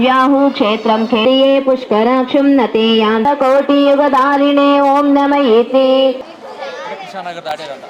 व्याहु क्षेत्रं खेये पुष्कराक्षं नते यान्तकोटियुगधारिणे ओं नम इति కృష్ణానగర్ దాటేదంట.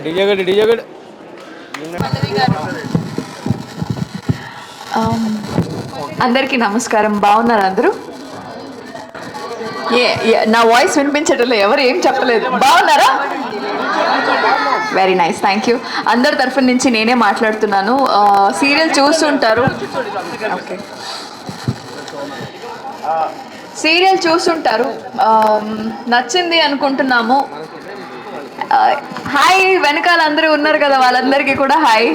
డీజే అందరికీ నమస్కారం. బాగున్నారు అందరూ? నా వాయిస్ వినిపించట్లేదు, ఎవరు ఏం చెప్పలేదు. బాగున్నారా? Very nice, thank you. అందరి తరఫు నుంచి నేనే మాట్లాడుతున్నాను. సీరియల్ చూస్తుంటారు, ఓకే, సీరియల్ చూస్తుంటారు, నచ్చింది అనుకుంటున్నాము. హాయ్, వెనకాల అందరూ ఉన్నారు కదా, వాళ్ళందరికీ కూడా hi.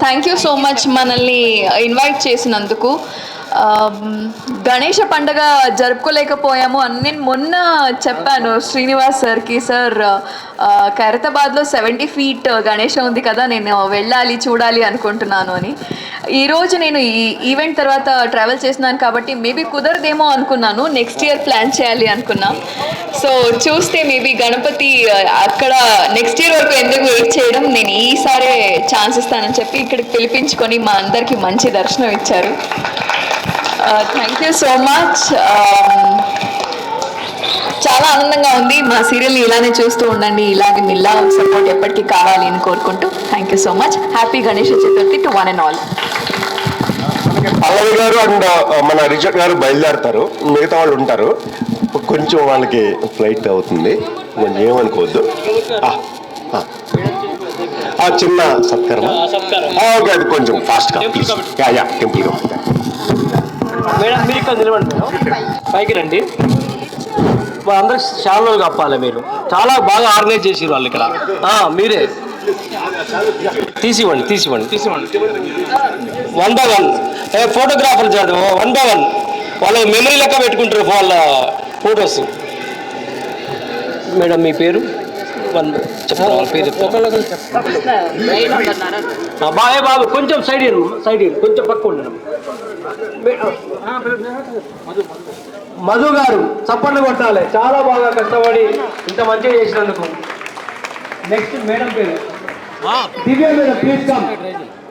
Thank you so much మనల్ని ఇన్వైట్ చేసినందుకు. గణేష పండుగ జరుపుకోలేకపోయాము అని నేను మొన్న చెప్పాను శ్రీనివాస్ సార్కి. సార్, ఖైరతాబాద్లో 70 feet గణేష ఉంది కదా, నేను వెళ్ళాలి చూడాలి అనుకుంటున్నాను అని. ఈరోజు నేను ఈ ఈవెంట్ తర్వాత ట్రావెల్ చేస్తున్నాను కాబట్టి మేబీ కుదరదేమో అనుకున్నాను. నెక్స్ట్ ఇయర్ ప్లాన్ చేయాలి అనుకున్నాం. సో చూస్తే మేబీ గణపతి అక్కడ నెక్స్ట్ ఇయర్ వరకు ఎందుకు వెయిట్ చేయడం, నేను ఈసారే ఛాన్స్ ఇస్తానని చెప్పి ఇక్కడికి పిలిపించుకొని మా అందరికీ మంచి దర్శనం ఇచ్చారు. Thank you so much. చాలా ఆనందంగా ఉంది. మా సీరియల్ని ఇలానే చూస్తూ ఉండండి, ఇలాగే మిల్లా సపోర్ట్ ఎప్పటికీ కావాలి అని కోరుకుంటూ thank you so much. Happy Ganesh Chaturthi to one and all. Pallavi గారు అండ్ మన రిచర్డ్ గారు బయలుదేరుతారు, మిగతా వాళ్ళు ఉంటారు. కొంచెం వాళ్ళకి ఫ్లైట్ అవుతుంది, కొంచెం ఏమనుకోవద్దు. చిన్న సత్కారం, ఓకే, అది కొంచెం ఫాస్ట్గా ప్లీజ్. యా టెంపుల్గా. మేడం మీరు ఇక్కడ నిలవండి, మేడం పైకి రండి. అందరూ శాలలో కప్పాలి. మీరు చాలా బాగా ఆర్గనైజ్ చేసారు వాళ్ళు ఇక్కడ. మీరే తీసివ్వండి 1/1. ఫోటోగ్రాఫర్ చాడు 1/1 వాళ్ళ మెమరీ లెక్క పెట్టుకుంటారు వాళ్ళ ఫొటోస్. మేడం మీ పేరు చెప్తాను, వాళ్ళ పేరు బాబు కొంచెం సైడ్ కొంచెం పక్క ఉండడం. మధు గారు చప్పట్లు కొట్టాలి, చాలా బాగా కష్టపడి ఇంత మంచిగా చేసినందుకు. నెక్స్ట్ మేడం పేరు దివ్య మేడం, ప్లీజ్ కమ్.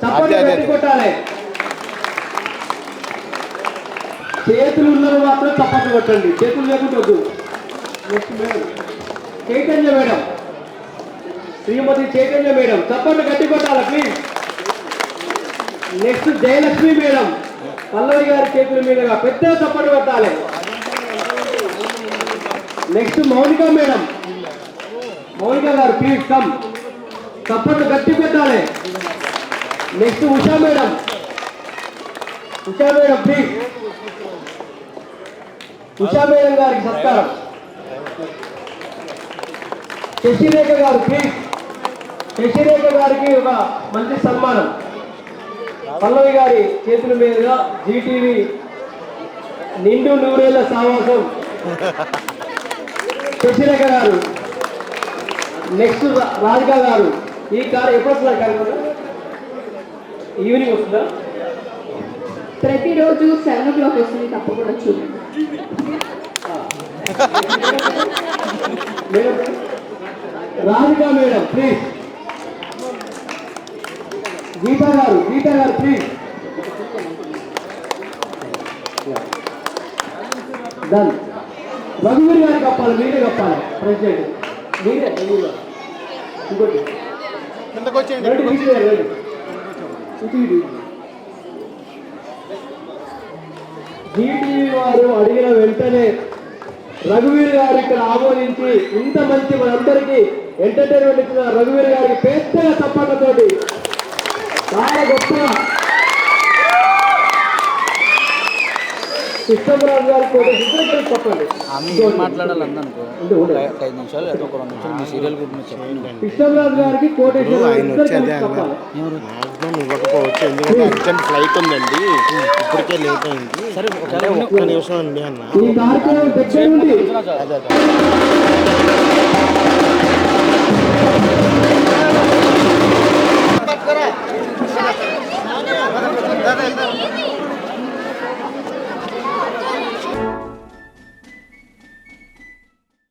చప్పట్లు కొట్టాలి, చేతులు ఉన్నది మాత్రం చప్పట్లు కొట్టండి, చేతులు లేకుంటొద్దు. నెక్స్ట్ మేడం చైతన్య మేడం, శ్రీమతి చైతన్య మేడం, చప్పట్లు గట్టి కొట్టాలి ప్లీజ్. నెక్స్ట్ జయలక్ష్మి మేడం, పల్లవి గారి చేతుల మీదుగా పెద్ద చప్పట్లు కొట్టాలి. నెక్స్ట్ మౌనిక మేడం, మౌనిక గారు ప్లీజ్ కమ్, చప్పట్లు గట్టి పెట్టాలి. Next Usha madam please. Usha madam గారికి సత్కారం. శశిరేఖ గారు ప్లీజ్. శశిరేఖ గారికి ఒక మంచి సన్మానం. పల్లవి గారి చేతుల మీదుగా జీటీవీ నిండు నూరేళ్ల సావాసం శశిరేఖ గారు. నెక్స్ట్ రాధిక గారు. ఈ కారు ఎప్పుడు వస్తుందా? కార్యక్రమం ఈవినింగ్ వస్తుందా? ప్రతిరోజు 7 o'clock వస్తుంది, తప్పకుండా చూడండి. Madam Radhika madam please. Geeta గారు ప్లీజ్. డన్. రఘువీర్ గారికి కప్పాలి, మీరే కప్పాలి. ప్రెసిడెంట్ మీరే. ఇంకోటి జీటీవీ వారు అడిగిన వెంటనే రఘువీర్ గారు ఇక్కడ ఆమోదించి ఇంత మంచి మనందరికీ ఎంటర్టైన్మెంట్ ఇచ్చిన రఘువీర్ గారికి పెద్దగా తప్పకతోటి చాలా గొప్పగా కృష్ణరాజు గారి కూడా చెప్పండి. మాట్లాడాలి అందనుకో 5 నిమిషాలు లేదా ఒక 2 నిమిషాలు మీ సీరియల్ గురించి చెప్పండి. కృష్ణరాజు గారికి ఇవ్వకపోవచ్చు, ఎందుకంటే అర్జెంట్ ఫ్లైట్ ఉందండి, ఇప్పటికే లేట్ అయింది. సరే ఒక్క నిమిషం అండి అన్న. ఈ కార్యక్రమం దగ్గర నుండి